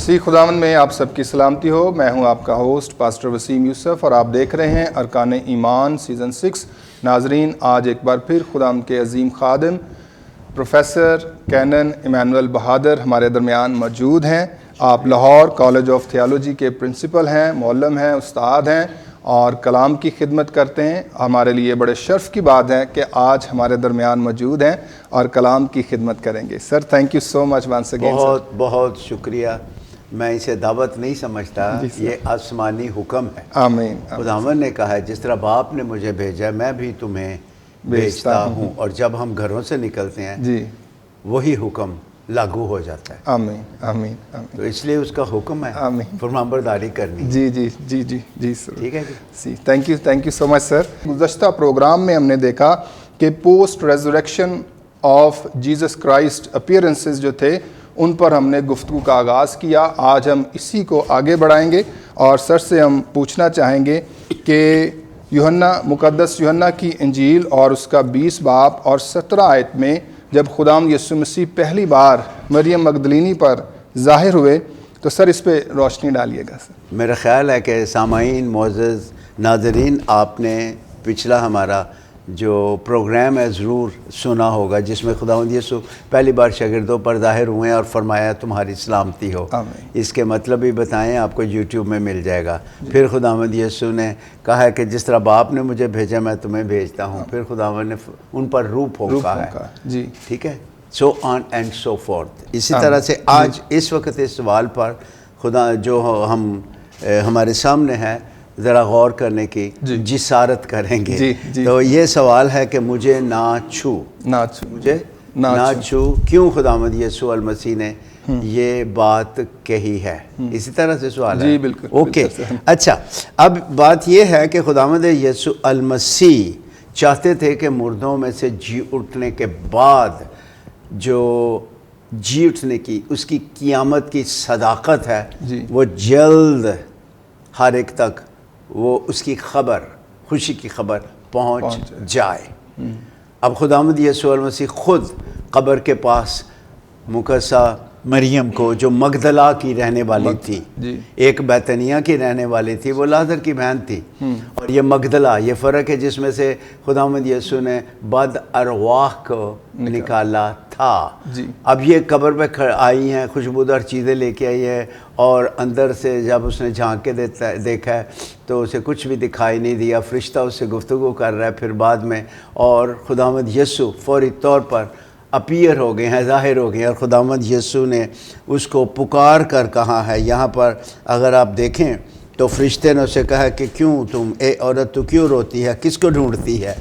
مسیح خداوند میں آپ سب کی سلامتی ہو. میں ہوں آپ کا ہوسٹ پاسٹر وسیم یوسف اور آپ دیکھ رہے ہیں ارکان ایمان سیزن 6. ناظرین، آج ایک بار پھر خداوند کے عظیم خادم پروفیسر کینن ایمینول بہادر ہمارے درمیان موجود ہیں. آپ لاہور کالج آف تھیالوجی کے پرنسپل ہیں، معلم ہیں، استاد ہیں اور کلام کی خدمت کرتے ہیں. ہمارے لیے بڑے شرف کی بات ہے کہ آج ہمارے درمیان موجود ہیں اور کلام کی خدمت کریں گے. Sir, thank you so much once again. بہت بہت شکریہ. میں اسے دعوت نہیں سمجھتا، یہ آسمانی حکم ہے. آمین. خداوند نے کہا ہے جس طرح باپ نے مجھے بھیجا میں بھی تمہیں بھیجتا ہوں. اور جب ہم گھروں سے نکلتے ہیں جی، وہی حکم لاگو ہو جاتا ہے. آمین آمین آمین. تو اس لیے اس کا حکم ہے آمین. فرمانبرداری کرنی. جی جی جی جی جی سر. ٹھیک ہے جی. تھینک یو سو مچ سر. گزشتہ پروگرام میں ہم نے دیکھا کہ post resurrection of Jesus Christ appearances جو تھے ان پر ہم نے گفتگو کا آغاز کیا. آج ہم اسی کو آگے بڑھائیں گے اور سر سے ہم پوچھنا چاہیں گے کہ مقدس یوحنا کی انجیل اور اس کا 20 باب اور 17 آیت میں جب خداوند یسوع مسیح پہلی بار مریم مگدلینی پر ظاہر ہوئے تو سر اس پہ روشنی ڈالیے گا. سر، میرا خیال ہے کہ سامعین معزز ناظرین، آپ نے پچھلا ہمارا جو پروگرام ہے ضرور سنا ہوگا جس میں خداوند یسوع پہلی بار شاگردوں پر ظاہر ہوئے اور فرمایا تمہاری سلامتی ہو. اس کے مطلب بھی بتائیں، آپ کو یوٹیوب میں مل جائے گا. پھر خداوند یسوع نے کہا ہے کہ جس طرح باپ نے مجھے بھیجا میں تمہیں بھیجتا ہوں. پھر خداوند نے ان پر روح پھونکا ہے. جی، ٹھیک ہے. سو آن اینڈ سو فورتھ. اسی طرح سے آج اس وقت اس سوال پر خدا جو ہمارے سامنے ہے ذرا غور کرنے کی جسارت کریں گے. تو یہ سوال ہے کہ مجھے نہ چھو، مجھے نہ چھو. کیوں خداوند یسوع المسیح نے یہ بات کہی ہے؟ اسی طرح سے سوال ہے. جی بالکل. اوکے. اچھا، اب بات یہ ہے کہ خداوند یسوع المسیح چاہتے تھے کہ مردوں میں سے جی اٹھنے کے بعد جو جی اٹھنے کی اس کی قیامت کی صداقت ہے وہ جلد ہر ایک تک وہ اس کی خبر، خوشی کی خبر پہنچ جائے. اب خداوند یسوع المسیح خود قبر کے پاس مقدسہ مریم کو جو مگدلہ کی رہنے والی تھی، ایک بیتنیہ کی رہنے والی تھی، وہ لازر کی بہن تھی، اور یہ مگدلہ، یہ فرق ہے جس میں سے خداوند یسوع نے بد ارواح کو نکالا تھا. اب یہ قبر پہ آئی ہیں، خوشبودار چیزیں لے کے آئی ہیں، اور اندر سے جب اس نے جھانک کے دیکھا ہے تو اسے کچھ بھی دکھائی نہیں دیا. فرشتہ اس سے گفتگو کر رہا ہے پھر بعد میں، اور خداوند یسوع فوری طور پر اپیئر ہو گئے ہیں، ظاہر ہو گئے ہیں، اور خداوند یسوع نے اس کو پکار کر کہا ہے. یہاں پر اگر آپ دیکھیں تو فرشتے نے اسے کہا کہ کیوں تم، اے عورت تو کیوں روتی ہے، کس کو ڈھونڈتی ہے؟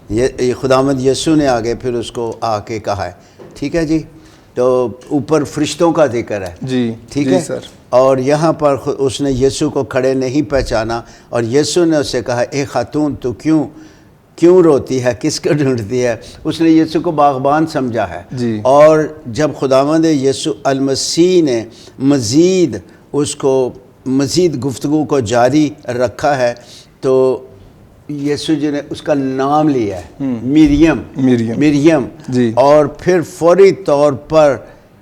یہ خداوند یسوع نے آگے پھر اس کو آ کے کہا ہے. ٹھیک ہے جی. تو اوپر فرشتوں کا ذکر ہے. ٹھیک ہے سر. اور یہاں پر اس نے یسوع کو کھڑے نہیں پہچانا، اور یسوع نے اسے کہا اے خاتون تو کیوں روتی ہے، کس کو ڈھونڈتی ہے؟ اس نے یسوع کو باغبان سمجھا ہے. اور جب خداوند یسوع المسیح نے مزید گفتگو کو جاری رکھا ہے تو یسوع جی نے اس کا نام لیا ہے مریم. اور پھر فوری طور پر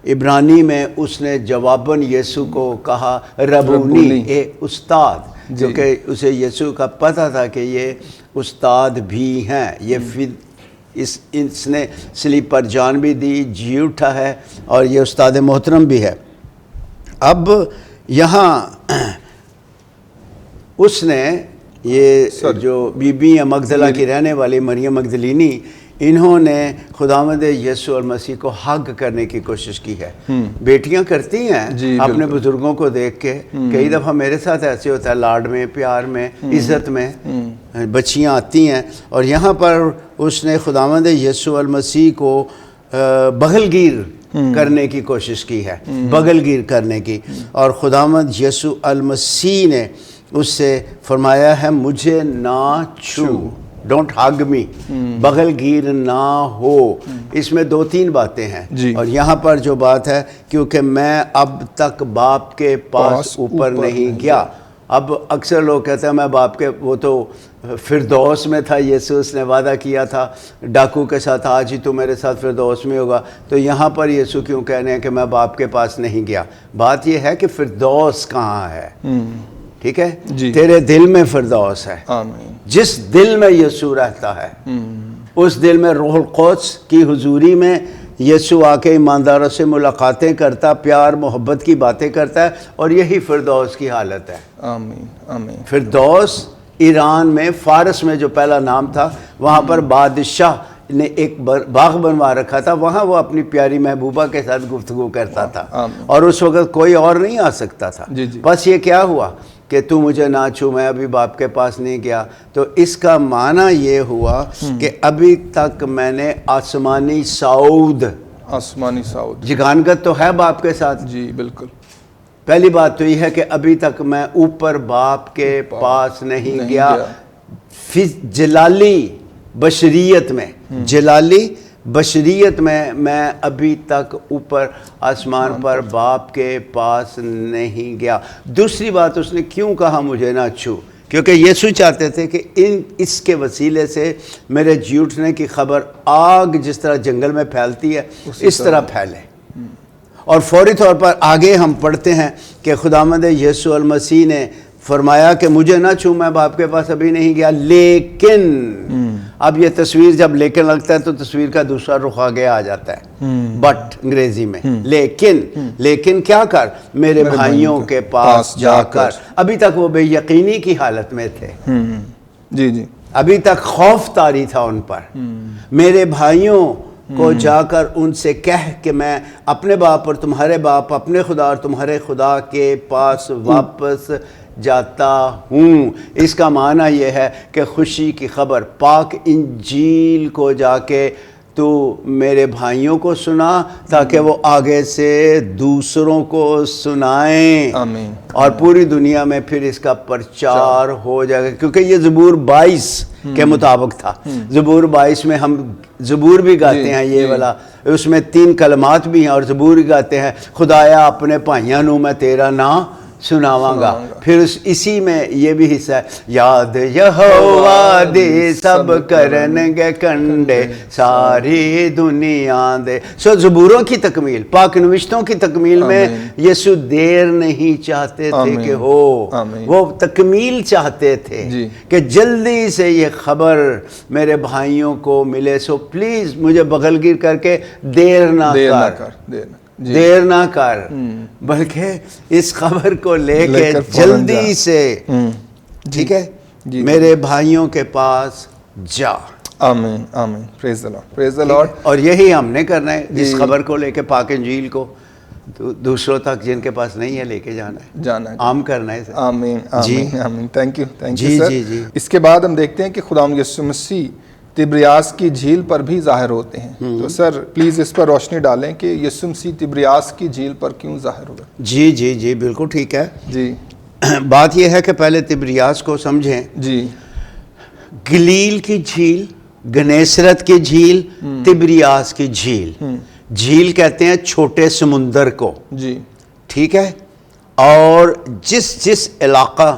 عبرانی میں اس نے جواباً یسوع کو کہا ربونی، اے استاد، کیونکہ اسے یسوع کا پتہ تھا کہ یہ استاد بھی ہیں. اس نے صلیب پر جان بھی دی، جی اٹھا ہے، اور یہ استاد محترم بھی ہے. اب یہاں اس نے یہ جو بی بی مگدلہ کی رہنے والی مریم مگدلینی، انہوں نے خداوند یسوع المسیح کو حگ کرنے کی کوشش کی ہے. بیٹیاں کرتی ہیں اپنے بزرگوں کو دیکھ کے. کئی دفعہ میرے ساتھ ایسے ہوتا ہے، لاڈ میں، پیار میں، عزت میں بچیاں آتی ہیں، اور یہاں پر اس نے خداوند یسوع المسیح کو بغل گیر کرنے کی کوشش کی ہے، بغل گیر کرنے کی. اور خداوند یسوع المسیح نے اس سے فرمایا ہے مجھے نہ چھو، ڈونٹ ہگ می، بغل گیر نہ ہو. اس میں 2-3 باتیں ہیں. اور یہاں پر جو بات ہے، کیونکہ میں اب تک باپ کے پاس اوپر نہیں گیا. اب اکثر لوگ کہتے ہیں میں باپ کے، وہ تو فردوس میں تھا، یسوع نے وعدہ کیا تھا ڈاکو کے ساتھ آج ہی تو میرے ساتھ فردوس میں ہوگا، تو یہاں پر یسوع کیوں کہہ رہے ہیں کہ میں باپ کے پاس نہیں گیا؟ بات یہ ہے کہ فردوس کہاں ہے، ٹھیک ہے، تیرے دل میں فردوس ہے، جس دل میں یسوع رہتا ہے اس دل میں روح القدس کی حضوری میں یسوع آ کے ایمانداروں سے ملاقاتیں کرتا، پیار محبت کی باتیں کرتا ہے، اور یہی فردوس کی حالت ہے۔ آمین آمین۔ فردوس ایران میں، فارس میں جو پہلا نام تھا، وہاں پر بادشاہ نے ایک باغ بنوا رکھا تھا، وہاں وہ اپنی پیاری محبوبہ کے ساتھ گفتگو کرتا تھا، اور اس وقت کوئی اور نہیں آ سکتا تھا۔ بس یہ کیا ہوا کہ تو مجھے نہ چھو، میں ابھی باپ کے پاس نہیں گیا، تو اس کا معنی یہ ہوا کہ ابھی تک میں نے آسمانی صعود، آسمانی صعود، جگانگت تو ہے باپ کے ساتھ، جی بالکل۔ پہلی بات تو یہ ہے کہ ابھی تک میں اوپر باپ کے پاس نہیں گیا، جلالی بشریت میں، جلالی بشریت میں ابھی تک اوپر آسمان پر باپ کے پاس نہیں گیا۔ دوسری بات اس نے کیوں کہا مجھے نہ چھو؟ کیونکہ یسوع چاہتے تھے کہ اس کے وسیلے سے میرے جی اٹھنے کی خبر آگ جس طرح جنگل میں پھیلتی ہے اس طرح پھیلے۔ اور فوری طور پر آگے ہم پڑھتے ہیں کہ خداوند یسوع المسیح نے فرمایا کہ مجھے نہ چھو، میں باپ کے پاس ابھی نہیں گیا، لیکن اب یہ تصویر جب لیکن لگتا ہے تو تصویر کا دوسرا رخ آگے آ جاتا ہے، بٹ انگریزی میں، لیکن کیا کر، میرے بھائیوں کے پاس جا کر۔ ابھی تک وہ بے یقینی کی حالت میں تھے، جی جی، ابھی تک خوف طاری تھا ان پر۔ میرے بھائیوں کو جا کر ان سے کہہ کہ میں اپنے باپ اور تمہارے باپ، اپنے خدا اور تمہارے خدا کے پاس واپس جاتا ہوں۔ اس کا معنی یہ ہے کہ خوشی کی خبر، پاک انجیل کو جا کے تو میرے بھائیوں کو سنا تاکہ وہ آگے سے دوسروں کو سنائیں، آمین، اور پوری دنیا میں پھر اس کا پرچار ہو جائے گا، کیونکہ یہ زبور 22 کے مطابق تھا۔ زبور 22 میں ہم زبور بھی گاتے ہیں، یہ والا، اس میں 3 کلمات بھی ہیں، اور زبور گاتے ہیں، خدایا اپنے بھائیاں نوں میں تیرا نام سناواں گا۔ پھر اسی میں یہ بھی حصہ ہے، یاد یہوہ دے سب کرن گے کنڈے ساری دنیا دے۔ سو زبوروں کی تکمیل، پاک نوشتوں کی تکمیل میں یسوع دیر نہیں چاہتے تھے کہ ہو، وہ تکمیل چاہتے تھے کہ جلدی سے یہ خبر میرے بھائیوں کو ملے۔ سو پلیز مجھے بغل گیر کر کے دیر نہ کر، بلکہ اس خبر کو لے کے جلدی سے، ٹھیک ہے، میرے بھائیوں کے پاس جا۔ آمین آمین، پریز دی لارڈ، پریز دی لارڈ۔ اور یہی ہم نے کرنا ہے، اس خبر کو لے کے پاک انجیل کو دوسروں تک جن کے پاس نہیں ہے لے کے جانا ہے، عام کرنا ہے۔ آمین آمین آمین، تھینک یو جی سر۔ جی جی۔ اس کے بعد ہم دیکھتے ہیں کہ خداوند یسوع مسیح تبریاس کی جھیل پر بھی ظاہر ہوتے ہیں، تو سر پلیز اس پر روشنی ڈالیں کہ یسوع مسیح تبریاس کی جھیل پر کیوں ظاہر ہوئے؟ جی جی جی، بالکل ٹھیک ہے۔ جی، بات یہ ہے کہ پہلے تبریاس کو سمجھیں۔ جی، گلیل کی جھیل، گنیسرت کی جھیل، تبریاس کی جھیل۔ جھیل کہتے ہیں چھوٹے سمندر کو، جی، ٹھیک ہے، اور جس علاقہ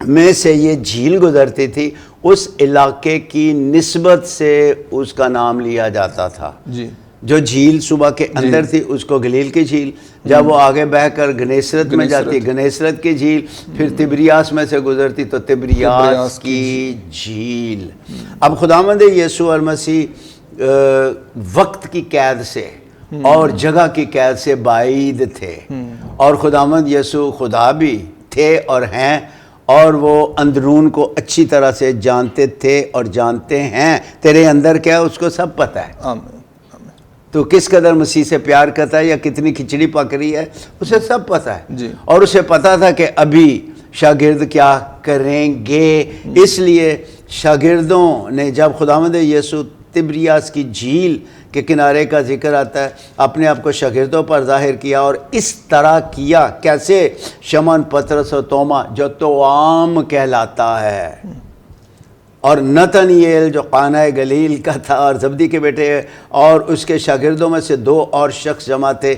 میں سے یہ جھیل گزرتی تھی اس علاقے کی نسبت سے اس کا نام لیا جاتا تھا۔ جی، جو جھیل صبح کے اندر تھی اس کو گلیل کی جھیل، جب وہ آگے بہ کر گنیسرت میں جاتی، گنیسرت کی جھیل، پھر تبریاس میں سے گزرتی تو تبریاس کی جھیل۔ اب خداوند یسوع المسیح وقت کی قید سے اور جگہ کی قید سے بعید تھے، اور خداوند یسوع خدا بھی تھے اور ہیں، اور وہ اندرون کو اچھی طرح سے جانتے تھے اور جانتے ہیں۔ تیرے اندر کیا ہے اس کو سب پتہ ہے، تو کس قدر مسیح سے پیار کرتا ہے یا کتنی کھچڑی پک رہی ہے اسے سب پتہ ہے، اور اسے پتہ تھا کہ ابھی شاگرد کیا کریں گے۔ اس لیے شاگردوں نے جب خداوند یسوع تبریاس کی جھیل کے کنارے کا ذکر آتا ہے، اپنے آپ کو شاگردوں پر ظاہر کیا، اور اس طرح کیا کیسے؟ شمعون، پطرس اور توما جو توام کہلاتا ہے، اور نتنیل جو قانا گلیل کا تھا اور زبدی کے بیٹے اور اس کے شاگردوں میں سے 2 اور شخص جمع تھے.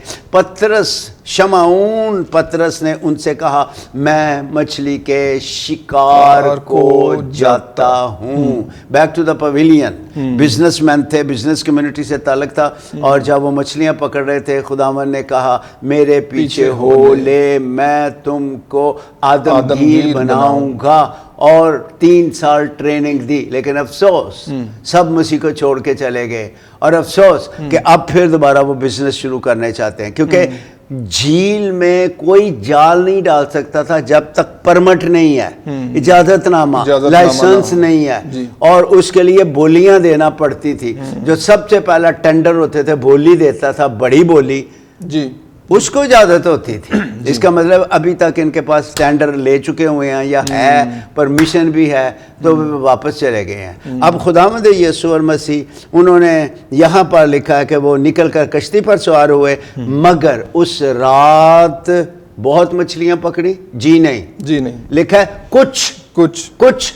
شمعون پطرس نے ان سے کہا میں مچھلی کے شکار کو جاتا ہوں. Back to the pavilion. Businessman تھے, بزنس کمیونٹی سے تعلق تھا, اور جب وہ مچھلیاں پکڑ رہے تھے خداوند نے کہا میرے پیچھے ہو لے, میں تم کو آدمگیر بناؤں گا. اور 3 سال ٹریننگ دی, لیکن افسوس سب مسیح کو چھوڑ کے چلے گئے. اور افسوس کہ اب پھر دوبارہ وہ بزنس شروع کرنے چاہتے ہیں, کیونکہ جھیل میں کوئی جال نہیں ڈال سکتا تھا جب تک پرمٹ نہیں ہے, اجازت نامہ, لائسنس نہیں ہے. اور اس کے لیے بولیاں دینا پڑتی تھی. جو سب سے پہلا ٹینڈر ہوتے تھے بولی دیتا تھا, بڑی بولی, جی اس کو اجازت ہوتی تھی. اس کا مطلب ابھی تک ان کے پاس ٹینڈر لے چکے ہوئے ہیں یا ہے, پرمیشن بھی ہے, تو واپس چلے گئے ہیں. اب خداوند یسوع المسیح انہوں نے یہاں پر لکھا ہے کہ وہ نکل کر کشتی پر سوار ہوئے, مگر اس رات بہت مچھلیاں پکڑی, جی نہیں, لکھا ہے کچھ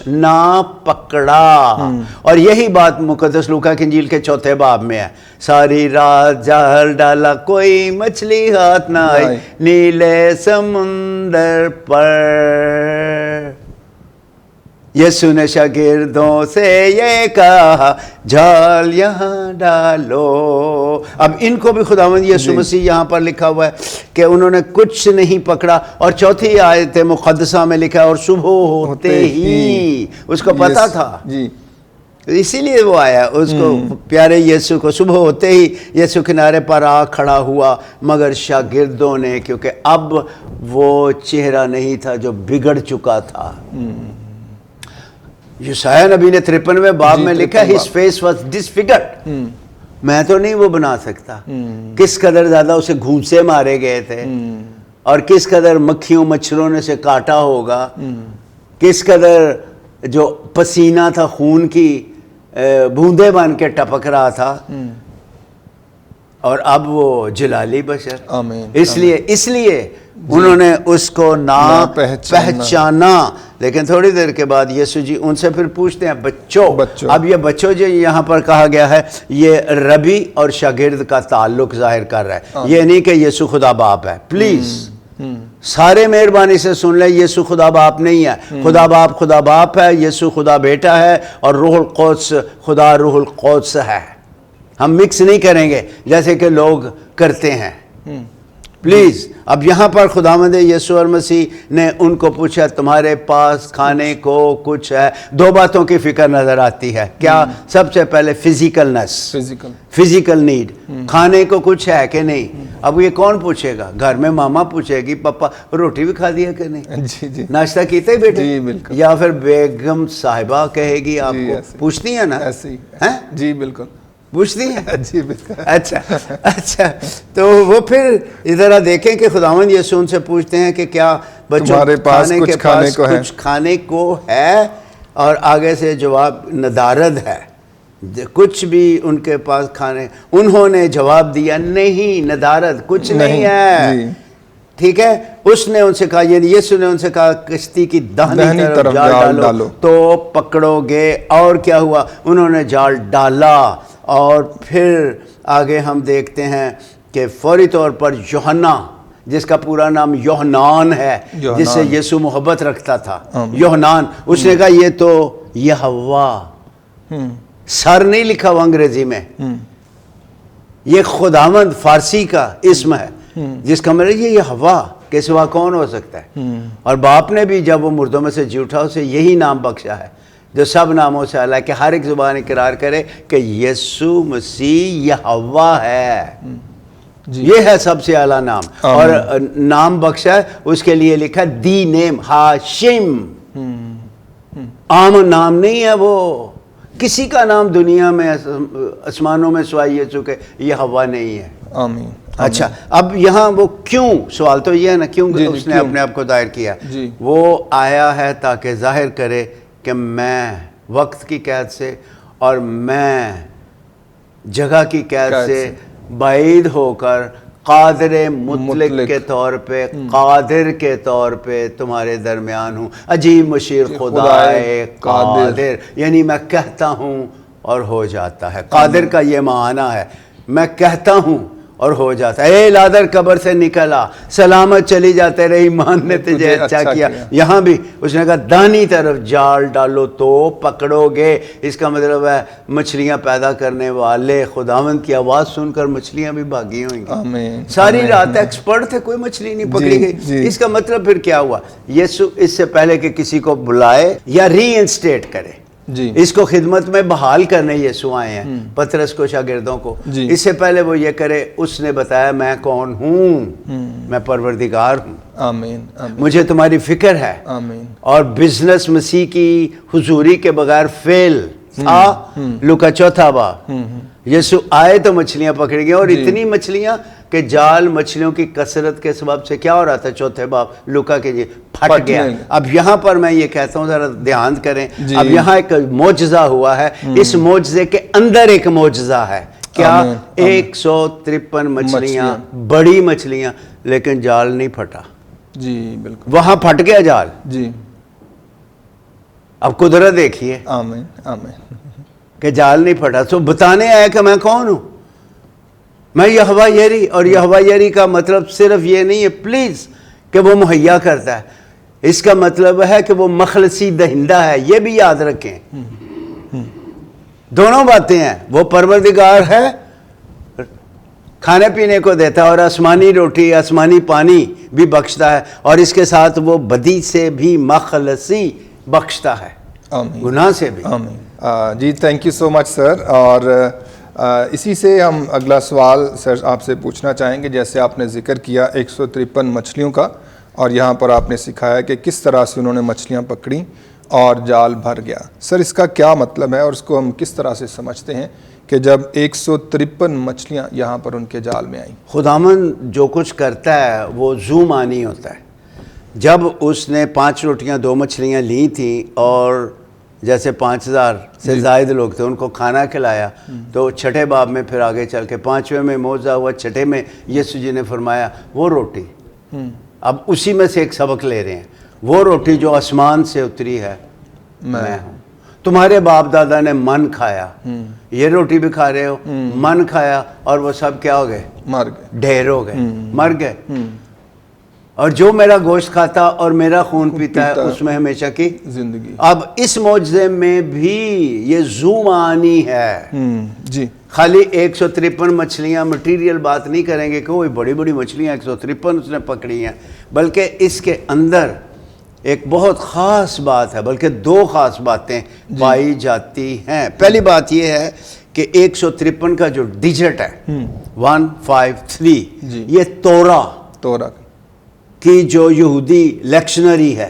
نہ پکڑا. اور یہی بات مقدس لوکا کی انجیل کے 4 باب میں ہے. ساری رات جال ڈالا کوئی مچھلی ہاتھ نہ آئی, نیلے سمندر پر. یسوع نے شاگردوں سے یہ کہا جال یہاں ڈالو. اب ان کو بھی خداوند یسوع مسیح یہاں پر لکھا ہوا ہے کہ انہوں نے کچھ نہیں پکڑا. اور 4 آیت مقدسہ میں لکھا ہے اور صبح ہوتے ہی, اس کو پتا تھا, اسی لیے وہ آیا. اس کو پیارے یسوع کو صبح ہوتے ہی یسوع کنارے پر آ کھڑا ہوا, مگر شاگردوں نے, کیونکہ اب وہ چہرہ نہیں تھا جو بگڑ چکا تھا. یسایہ نبی نے 53 باب میں لکھا his face was disfigured. میں تو نہیں وہ بنا سکتا. کس قدر زیادہ اسے گھونسے مارے گئے تھے, اور کس قدر مکھیوں مچھروں نے سے کاٹا ہوگا, کس قدر جو پسینہ تھا خون کی بوندے بن کے ٹپک رہا تھا. اور اب وہ جلالی بشر. اس لیے انہوں نے اس کو نہ پہچانا. لیکن تھوڑی دیر کے بعد یسوع جی ان سے پھر پوچھتے ہیں بچوں. اب یہ بچوں جو یہاں پر کہا گیا ہے یہ ربی اور شاگرد کا تعلق ظاہر کر رہا ہے. یہ نہیں کہ یسوع خدا باپ ہے. پلیز سارے مہربانی سے سن لیں, یسوع خدا باپ نہیں ہے. خدا باپ ہے, یسوع خدا بیٹا ہے, اور روح القدس خدا روح القدس ہے. ہم مکس نہیں کریں گے جیسے کہ لوگ کرتے ہیں. پلیز. اب یہاں پر خداوند یسوع المسیح نے ان کو پوچھا تمہارے پاس کھانے کو کچھ ہے. 2 باتوں کی فکر نظر آتی ہے. کیا؟ سب سے پہلے فزیکل نیڈ, کھانے کو کچھ ہے کہ نہیں. اب یہ کون پوچھے گا؟ گھر میں ماما پوچھے گی پپا روٹی بھی کھا دیا کہ نہیں, ناشتہ کیتے ہی بیٹے, یا پھر بیگم صاحبہ کہے گی آپ کو, پوچھتی ہیں نا. جی بالکل پوچھتی ہیں. جی بالکل. اچھا تو وہ پھر ادھر دیکھیں کہ خداوند یسوع ان سے پوچھتے ہیں کہ کیا بچوں کچھ کھانے کو ہے, اور آگے سے جواب ندارد ہے. کچھ بھی ان کے پاس کھانے, انہوں نے جواب دیا نہیں, ندارد کچھ نہیں ہے. ٹھیک ہے. اس نے ان سے کہا, یعنی یسوع نے ان سے کہا کشتی کی دہنی طرف جال ڈالو تو پکڑو گے. اور کیا ہوا؟ انہوں نے جال ڈالا. اور پھر آگے ہم دیکھتے ہیں کہ فوری طور پر یوحنا, جس کا پورا نام یوحنان ہے, جس سے یسوع محبت رکھتا تھا, یوحنان, اس نے کہا یہ تو یہوہ, سر نہیں لکھا ہوا انگریزی میں, یہ خداوند فارسی کا اسم ہے, جس کا مطلب یہ یہوہ کے سوا کون ہو سکتا ہے. اور باپ نے بھی جب وہ مردوں میں سے جی اٹھا اسے یہی نام بخشا ہے جو سب ناموں سے اعلیٰ, کہ ہر ایک زبان اقرار کرے کہ یسوع مسیح یہوہ ہے. یہ ہے سب سے اعلیٰ نام. اور نام بخشا ہے اس کے لیے لکھا دی نیم ہاشم. عام نام نہیں ہے وہ, کسی کا نام دنیا میں آسمانوں میں سوائے یسوع کے یہوہ نہیں ہے. آمین. اچھا, اب یہاں وہ کیوں, سوال تو یہ ہے نا, کیوں اس نے اپنے آپ کو ظاہر کیا. وہ آیا ہے تاکہ ظاہر کرے کہ میں وقت کی قید سے اور میں جگہ کی قید سے بعید ہو کر قادر مطلق کے طور پہ، قادر کے طور پہ تمہارے درمیان ہوں، عجیب مشیر خدائے قادر، یعنی میں کہتا ہوں اور ہو جاتا ہے۔ قادر کا یہ معنی ہے، میں کہتا ہوں اور ہو جاتا ہے۔ اے لادر قبر سے نکلا، سلامت چلی جاتے رہی، ایمان نے تجھے اچھا کیا۔ یہاں بھی اس نے کہا دانی طرف جال ڈالو تو پکڑو گے، اس کا مطلب ہے مچھلیاں پیدا کرنے والے خداوند کی آواز سن کر مچھلیاں بھی بھاگی ہوئیں گی۔ ساری رات ایکسپرٹ تھے، کوئی مچھلی نہیں پکڑی گئی۔ اس کا مطلب پھر کیا ہوا؟ یسوع اس سے پہلے کہ کسی کو بلائے یا ری انسٹیٹ کرے، اس کو خدمت میں بحال کرنے یسوع آئے ہیں پطرس کو، شاگردوں کو۔ اس سے پہلے وہ یہ کرے، اس نے بتایا میں کون ہوں، میں پروردگار ہوں، آمین، مجھے تمہاری فکر ہے، اور بزنس مسیح کی حضوری کے بغیر فیل تھا۔ لوکا 4 باب، یسوع آئے تو مچھلیاں پکڑ گئے، اور اتنی مچھلیاں کہ جال مچھلیوں کی کثرت کے سبب سے کیا ہو رہا تھا؟ 4 باب لوکا کے پھٹ گیا۔ اب یہاں پر میں یہ کہتا ہوں، ذرا دھیان کریں، اب یہاں ایک معجزہ ہوا ہے، اس معجزے کے اندر ایک معجزہ ہے۔ کیا؟ 153 مچھلیاں، بڑی مچھلیاں، لیکن جال نہیں پھٹا۔ جی بالکل، وہاں پھٹ گیا جال۔ جی اب قدرت دیکھیے، آمین آمین، کہ جال نہیں پھٹا، تو بتانے آیا کہ میں کون ہوں، میں یہوہ یری۔ اور یہوہ یری کا مطلب صرف یہ نہیں ہے پلیز کہ وہ مہیا کرتا ہے، اس کا مطلب ہے کہ وہ مخلصی دہندہ ہے، یہ بھی یاد رکھیں۔ دونوں باتیں ہیں، وہ پروردگار ہے، کھانے پینے کو دیتا ہے، اور آسمانی روٹی آسمانی پانی بھی بخشتا ہے، اور اس کے ساتھ وہ بدی سے بھی مخلصی بخشتا ہے، گناہ سے بھی۔ آمین۔ جی تھینک یو سو مچ سر۔ اور اسی سے ہم اگلا سوال سر آپ سے پوچھنا چاہیں گے، جیسے آپ نے ذکر کیا 153 مچھلیوں کا، اور یہاں پر آپ نے سکھایا کہ کس طرح سے انہوں نے مچھلیاں پکڑیں اور جال بھر گیا۔ سر اس کا کیا مطلب ہے، اور اس کو ہم کس طرح سے سمجھتے ہیں کہ جب 153 مچھلیاں یہاں پر ان کے جال میں آئیں؟ خداوند جو کچھ کرتا ہے وہ زو معنی ہوتا ہے۔ جب اس نے 5 روٹیاں 2 مچھلیاں لی تھیں، اور جیسے 5000 سے زائد لوگ تھے، ان کو کھانا کھلایا، تو 6 باب میں پھر آگے چل کے 5ویں میں معجزہ ہوا، 6 میں یسوع جی نے فرمایا وہ روٹی، اب اسی میں سے ایک سبق لے رہے ہیں، وہ روٹی جو آسمان سے اتری ہے میں ہوں۔ تمہارے باپ دادا نے من کھایا، یہ روٹی بھی کھا رہے ہو، من کھایا، اور وہ سب کیا ہو گئے؟ مر گئے، ڈھیر ہو گئے، مر گئے۔ اور جو میرا گوشت کھاتا اور میرا خون پیتا ہے اس میں ہمیشہ کی زندگی۔ اب اس معجزے میں بھی یہ زو معنی ہے۔ جی خالی 153 مچھلیاں مٹیریل بات نہیں کریں گے کہ وہ بڑی بڑی مچھلیاں 153 اس نے پکڑی ہیں، بلکہ اس کے اندر ایک بہت خاص بات ہے، بلکہ 2 خاص باتیں پائی جاتی ہیں۔ پہلی بات یہ ہے کہ 153 کا جو ڈیجٹ ہے 153، یہ تورا کی جو یہودی لیکشنری ہے،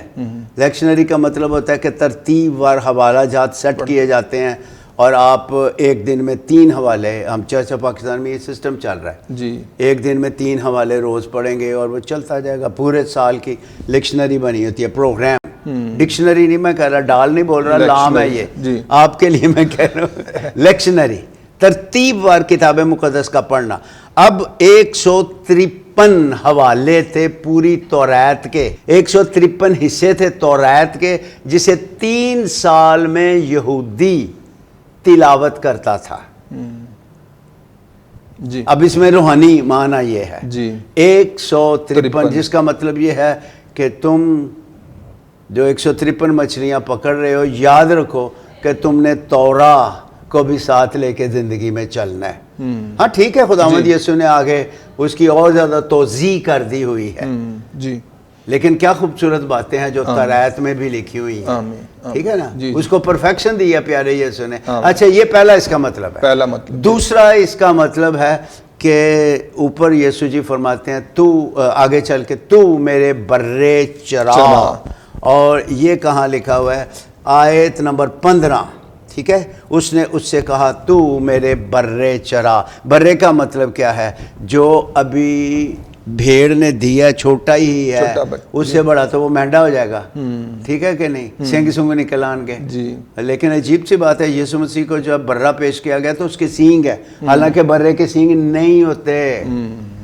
لیکشنری کا مطلب ہوتا ہے کہ ترتیب وار حوالہ جات سیٹ کیے جاتے ہیں، اور آپ ایک دن میں 3 حوالے، ہم چرچ پاکستان میں یہ سسٹم چل رہا ہے جی، ایک دن میں 3 حوالے روز پڑھیں گے، اور وہ چلتا جائے گا، پورے سال کی لیکشنری بنی ہوتی ہے، پروگرام۔ ڈکشنری نہیں میں کہہ رہا، ڈال نہیں بول رہا، لام ہے یہ آپ کے لیے میں کہہ رہا ہوں، لیکشنری، ترتیب وار کتاب مقدس کا پڑھنا۔ اب 153 حوالے تھے پوری توریت کے، 153 حصے تھے توریت کے، جسے 3 سال میں یہودی تلاوت کرتا تھا۔ جی اب اس میں روحانی معنی یہ ہے جی 153، جس کا مطلب یہ ہے کہ تم جو 153 مچھلیاں پکڑ رہے ہو، یاد رکھو کہ تم نے تورا کو بھی ساتھ لے کے زندگی میں چلنا ہے۔ ہاں ٹھیک ہے، خداوند یسوع نے آگے اس کی اور زیادہ توضیح کر دی ہوئی ہے جی، لیکن کیا خوبصورت باتیں ہیں جو توریت میں بھی لکھی ہوئی ہیں، ٹھیک ہے نا، اس کو پرفیکشن دی ہے پیارے یسوع نے۔ اچھا یہ پہلا اس کا مطلب ہے، پہلا مطلب۔ دوسرا اس کا مطلب ہے کہ اوپر یسوع جی فرماتے ہیں تو آگے چل کے تو میرے برے چرا، اور یہ کہاں لکھا ہوا ہے؟ آیت نمبر 15، ٹھیک ہے، اس نے اس سے کہا تو میرے برے چرا۔ برے کا مطلب کیا ہے؟ جو ابھی بھیڑ نے دیا چھوٹا ہی ہے، اس سے بڑا تو وہ مہنڈا ہو جائے گا، ٹھیک ہے کہ نہیں، سینگ سونگ نکل آن گے جی۔ لیکن عجیب سی بات ہے، یسوع مسیح کو جب برہ پیش کیا گیا تو اس کے سینگ ہے، حالانکہ برے کے سینگ نہیں ہوتے،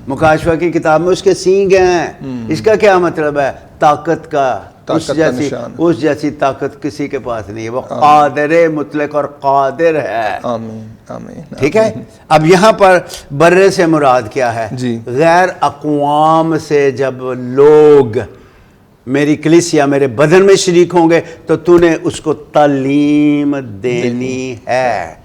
مکاشفہ کی کتاب میں اس کے سینگ ہیں. اس کا کیا مطلب ہے؟ طاقت کا. اس جیسی طاقت کسی کے پاس نہیں ہے. وہ قادر مطلق اور قادر ہے. آمین آمین. ٹھیک ہے. اب یہاں پر برے سے مراد کیا ہے؟ جی. غیر اقوام سے جب لوگ میری کلیسیا میرے بدن میں شریک ہوں گے تو تو نے اس کو تعلیم دینی ہے.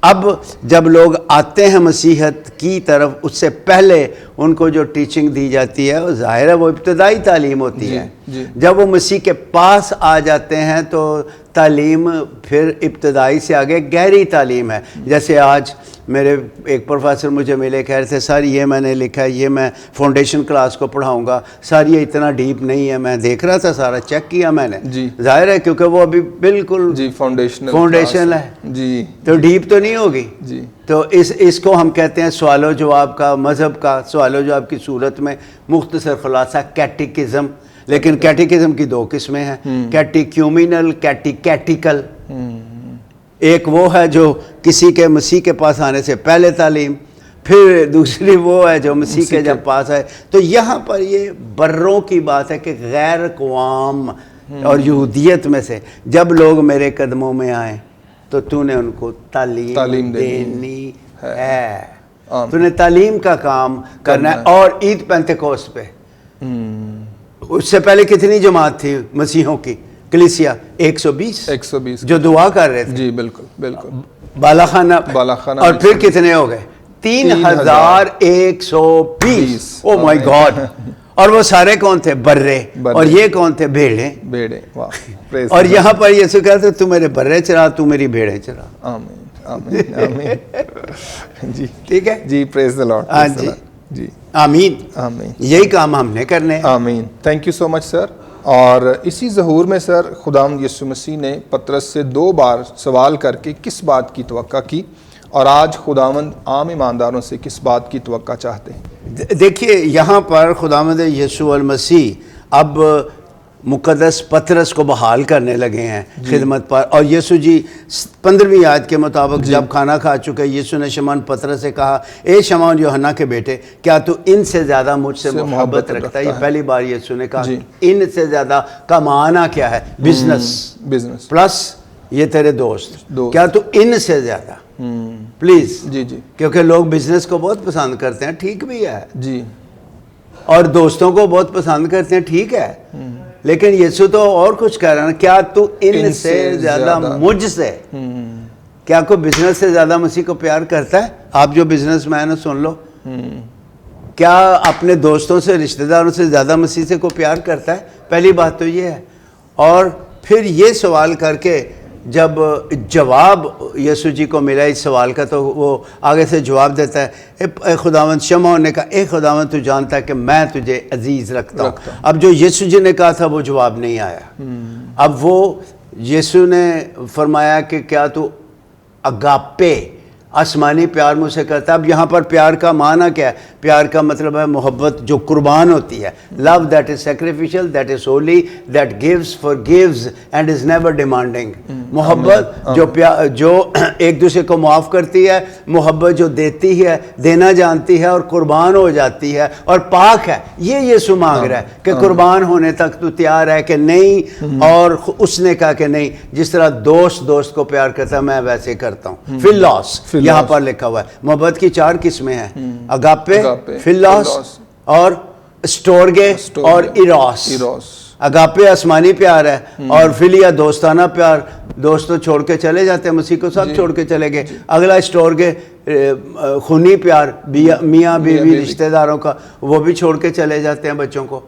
اب جب لوگ آتے ہیں مسیحت کی طرف اس سے پہلے ان کو جو ٹیچنگ دی جاتی ہے وہ ظاہر ہے وہ ابتدائی تعلیم ہوتی ہے. جب وہ مسیح کے پاس آ جاتے ہیں تو تعلیم پھر ابتدائی سے آگے گہری تعلیم ہے. جیسے آج میرے ایک پروفیسر مجھے ملے کہہ رہے تھے سر یہ میں نے لکھا ہے یہ میں فاؤنڈیشن کلاس کو پڑھاؤں گا سر یہ اتنا ڈیپ نہیں ہے. میں دیکھ رہا تھا سارا چیک کیا میں نے. ظاہر ہے کیونکہ وہ ابھی بالکل فاؤنڈیشن ہے جی تو ڈیپ تو نہیں ہوگی. جی. تو اس کو ہم کہتے ہیں سوال و جواب کا مذہب کا سوال و جواب کی صورت میں مختصر خلاصہ کیٹیکزم. لیکن کیٹیکزم کی دو قسمیں ہیں کیٹیکیومینل کیٹیکل. ایک وہ ہے جو کسی کے مسیح کے پاس آنے سے پہلے تعلیم پھر دوسری وہ ہے جو مسیح کے جب پاس آئے. تو یہاں پر یہ بروں کی بات ہے کہ غیر اقوام اور یہودیت میں سے جب لوگ میرے قدموں میں آئیں تو تو نے ان کو تعلیم دینی ہے. تو نے تعلیم کا کام کرنا ہے. اور عید پینتیکوسٹ پہ اس سے پہلے کتنی جماعت تھی مسیحوں کی کلیسیا؟ 120 جو دعا کر رہے تھے. جی بالکل بالکل. بالا خانہ اور پھر کتنے ہو گئے؟ 3120. او مائی گاڈ. اور وہ سارے کون تھے؟ برے. اور یہ کون تھے؟ بھیڑیں. اور یہاں پر یسوع کہتے ہیں تو میرے برے چرا تو میری بھیڑیں چرا. آمین آمین آمین. جی ٹھیک ہے جی. پریز دی لارڈ. ہاں جی جی. آمین. آمین. یہی کام ہم نے کرنے ہیں. آمین. تھینک یو سو مچ سر. اور اسی ظہور میں سر خداوند یسوع مسیح نے پطرس سے 2 بار سوال کر کے کس بات کی توقع کی اور آج خداوند عام ایمانداروں سے کس بات کی توقع چاہتے ہیں؟ دیکھیے یہاں پر خداوند یسوع المسیح اب مقدس پطرس کو بحال کرنے لگے ہیں خدمت پر. اور یسوع جی 15ویں آیت کے مطابق جب کھانا کھا چکے یسوع نے شمعون پطرس سے کہا اے شمعون یوحنا کے بیٹے کیا تو ان سے زیادہ مجھ سے محبت رکھتا ہے؟ یہ پہلی بار یسوع نے کہا ان سے زیادہ کا معنی کیا ہے؟ بزنس پلس یہ تیرے دوست. کیا تو ان سے زیادہ پلیز. جی جی. کیونکہ لوگ بزنس کو بہت پسند کرتے ہیں ٹھیک بھی ہے جی. اور دوستوں کو بہت پسند کرتے ہیں ٹھیک ہے. لیکن یسوع تو اور کچھ کہہ رہا ہے کیا تو ان سے زیادہ مجھ سے. کیا کوئی بزنس سے زیادہ مسیح کو پیار کرتا ہے؟ آپ جو بزنس مین سن لو. کیا اپنے دوستوں سے رشتہ داروں سے زیادہ مسیح سے کو پیار کرتا ہے؟ پہلی بات تو یہ ہے. اور پھر یہ سوال کر کے جب جواب یسوع جی کو ملا اس سوال کا تو وہ آگے سے جواب دیتا ہے اے خداوند. شمعون نے کہا اے خداوند تو جانتا ہے کہ میں تجھے عزیز رکھتا ہوں. اب جو یسوع جی نے کہا تھا وہ جواب نہیں آیا. اب وہ یسوع نے فرمایا کہ کیا تو اگاپے آسمانی پیار مجھ سے کرتا ہے. اب یہاں پر پیار کا معنی کیا ہے؟ پیار کا مطلب ہے محبت جو قربان ہوتی ہے. Love that is sacrificial that is holy that gives for gives and is never demanding. محبت جو ایک دوسرے کو معاف کرتی ہے. محبت جو دیتی ہے دینا جانتی ہے اور قربان ہو جاتی ہے اور پاک ہے. یہ یسوع مانگ رہا ہے کہ قربان ہونے تک تو تیار ہے کہ نہیں. اور اس نے کہا کہ نہیں جس طرح دوست کو پیار کرتا ہے میں ویسے کرتا ہوں. فیلاس یہاں پر لکھا ہوا ہے. محبت کی 4 قسمیں ہیں اگاپے فیلاس اور اسٹورگے اور ایروس. اگاپے آسمانی پیار ہے اور فیلیا دوستانہ پیار. دوست تو چھوڑ کے چلے جاتے ہیں مسیح کو سب چھوڑ کے چلے گئے. اگلا اسٹورگے خونی پیار میاں بیوی رشتہ داروں کا وہ بھی چھوڑ کے چلے جاتے ہیں بچوں کو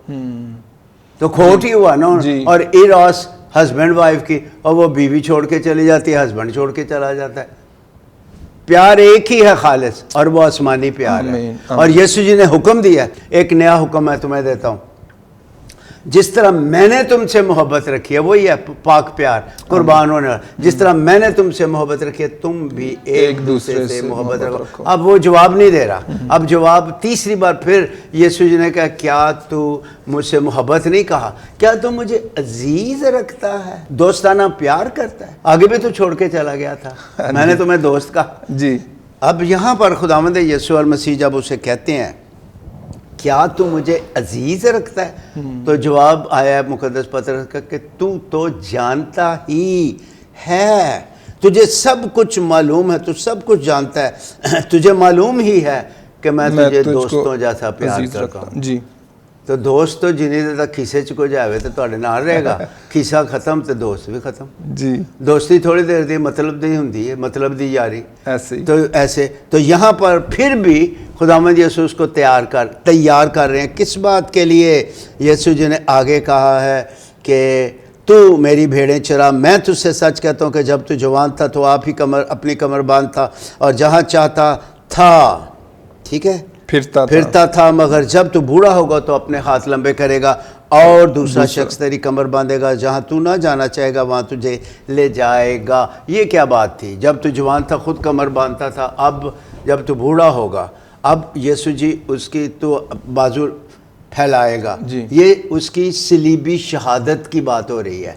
تو کھوٹ ہی ہوا نا. اور ایروس ہسبینڈ وائف کی اور وہ بیوی چھوڑ کے چلی جاتی ہے ہسبینڈ چھوڑ کے چلا جاتا ہے. پیار ایک ہی ہے خالص اور وہ آسمانی پیار ہے. اور یسوع جی نے حکم دیا ایک نیا حکم میں تمہیں دیتا ہوں. جس طرح میں نے تم سے محبت رکھی ہے وہی ہے پاک پیار قربان ہونے والا. جس طرح میں نے تم سے محبت رکھی ہے تم بھی ایک دوسرے سے محبت رکھو. اب وہ جواب نہیں دے رہا. اب جواب تیسری بار پھر یسوع جی نے کہا کیا تو مجھ سے محبت نہیں کہا کیا تو مجھے عزیز رکھتا ہے دوستانہ پیار کرتا ہے. آگے بھی تو چھوڑ کے چلا گیا تھا میں نے تمہیں دوست کہا. جی. اب یہاں پر خداوند یسوع المسیح جب اسے کہتے ہیں کیا تو مجھے عزیز رکھتا ہے؟ تو جواب آیا ہے مقدس پطرس کا کہ تو جانتا ہی ہے، تجھے سب کچھ معلوم ہے، تو سب کچھ جانتا ہے، تجھے معلوم ہی ہے کہ میں تجھے دوستوں جیسا پیار کرتا ہوں۔ جی تو دوست تو جنہیں دے تک کھیسے چ کو جاوے تو تواڈے نال رہے گا، کھیسا ختم تو دوست بھی ختم۔ جی دوستی تھوڑی دیر دی مطلب دی ہوندی ہے، مطلب دی یاری، ایسے ہی تو ایسے تو یہاں پر پھر بھی خداوند یسوع اس کو تیار کر رہے ہیں کس بات کے لیے؟ یسوع جی نے آگے کہا ہے کہ تو میری بھیڑیں چرا، میں تجھ سے سچ کہتا ہوں کہ جب تو جوان تھا تو آپ ہی اپنی کمر باندھ تھا اور جہاں چاہتا تھا، ٹھیک ہے، پھرتا تھا، مگر جب تو بوڑھا ہوگا تو اپنے ہاتھ لمبے کرے گا اور دوسرا شخص تیری کمر باندھے گا، جہاں تو نہ جانا چاہے گا وہاں تجھے لے جائے گا۔ یہ کیا بات تھی؟ جب تو جوان تھا خود کمر باندھتا تھا، اب جب تو بوڑھا ہوگا اب یسوع جی اس کی تو بازو پھیلائے گا۔ یہ اس کی صلیبی شہادت کی بات ہو رہی ہے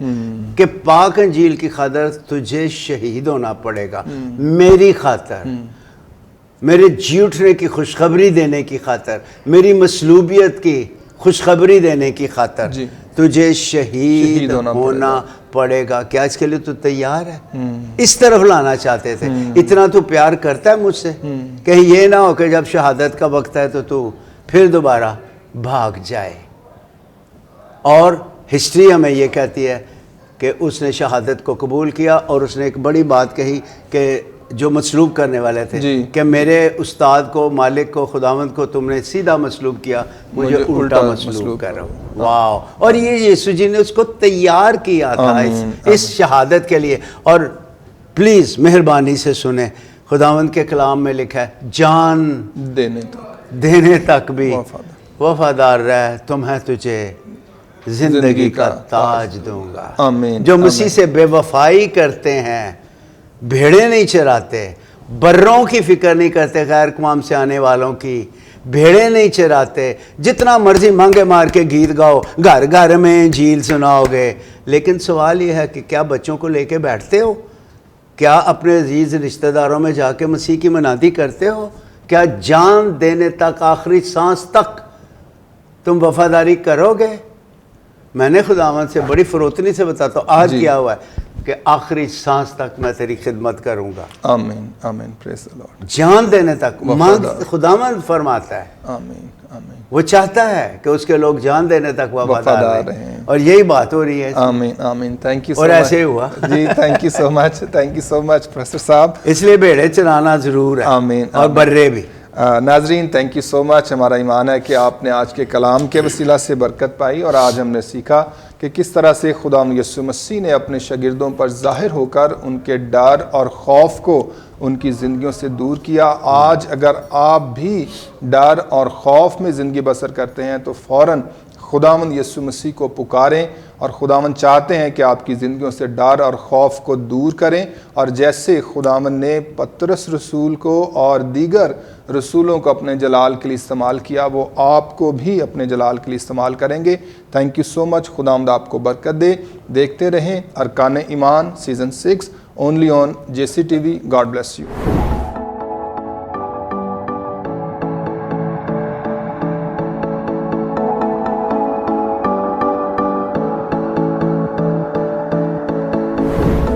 کہ پاک انجیل کی خاطر تجھے شہید ہونا پڑے گا، میری خاطر، میرے جی اٹھنے کی خوشخبری دینے کی خاطر، میری مصلوبیت کی خوشخبری دینے کی خاطر تجھے شہید ہونا پڑے گا۔ کیا اس کے لیے تو تیار ہے؟ اس طرف لانا چاہتے تھے، اتنا تو پیار کرتا ہے مجھ سے، کہیں یہ نہ ہو کہ جب شہادت کا وقت ہے تو پھر دوبارہ بھاگ جائے۔ اور ہسٹری ہمیں یہ کہتی ہے کہ اس نے شہادت کو قبول کیا اور اس نے ایک بڑی بات کہی کہ جو مصلوب کرنے والے تھے کہ میرے استاد کو، مالک کو، خداوند کو تم نے سیدھا مصلوب کیا، مجھے الٹا مصلوب کر رہا ہوں۔ واو! اور یہ یسوع جی نے اس کو تیار کیا تھا اس شہادت کے لیے۔ اور پلیز مہربانی سے سنیں، خداوند کے کلام میں لکھا ہے جان دینے تک بھی وفادار رہ، تمہیں تجھے زندگی کا تاج دوں گا۔ جو مسیح سے بے وفائی کرتے ہیں، بھیڑیں نہیں چراتے، بروں کی فکر نہیں کرتے، غیر اقوام سے آنے والوں کی بھیڑیں نہیں چراتے، جتنا مرضی مانگے مار کے گیت گاؤ، گھر گھر میں انجیل سناؤ گے، لیکن سوال یہ ہے کہ کیا بچوں کو لے کے بیٹھتے ہو؟ کیا اپنے عزیز رشتہ داروں میں جا کے مسیح کی منادی کرتے ہو؟ کیا جان دینے تک، آخری سانس تک تم وفاداری کرو گے؟ میں نے خداوند سے بڑی فروتنی سے بتاتا ہوں، آج کیا ہوا ہے کہ آخری سانس تک میں تیری خدمت کروں گا۔ آمین آمین، پریز دی لارڈ۔ جان دینے تک خداوند فرماتا ہے، آمین آمین، وہ چاہتا ہے کہ اس کے لوگ جان دینے تک وفادار رہیں، اور یہی بات ہو رہی ہے۔ آمین آمین، تھینک یو سو مچ۔ اور ایسے ہی ہوا جی، thank you so much, thank you so much professor صاحب۔ اس لیے بھیڑیں چرانا ضرور ہے، آمین، اور برے بھی۔ ناظرین تھینک یو سو مچ۔ ہمارا ایمان ہے کہ آپ نے آج کے کلام کے وسیلہ سے برکت پائی، اور آج ہم نے سیکھا کہ کس طرح سے خداوند یسوع مسیح نے اپنے شاگردوں پر ظاہر ہو کر ان کے ڈر اور خوف کو ان کی زندگیوں سے دور کیا۔ آج اگر آپ بھی ڈر اور خوف میں زندگی بسر کرتے ہیں تو فوراً خداوند یسوع مسیح کو پکاریں، اور خداوند چاہتے ہیں کہ آپ کی زندگیوں سے ڈر اور خوف کو دور کریں، اور جیسے خداوند نے پطرس رسول کو اور دیگر رسولوں کو اپنے جلال کے لیے استعمال کیا، وہ آپ کو بھی اپنے جلال کے لیے استعمال کریں گے۔ تھینک یو سو مچ، خداوند آپ کو برکت دے۔ دیکھتے رہیں ارکان ایمان season 6 only on JC TV۔ God bless you.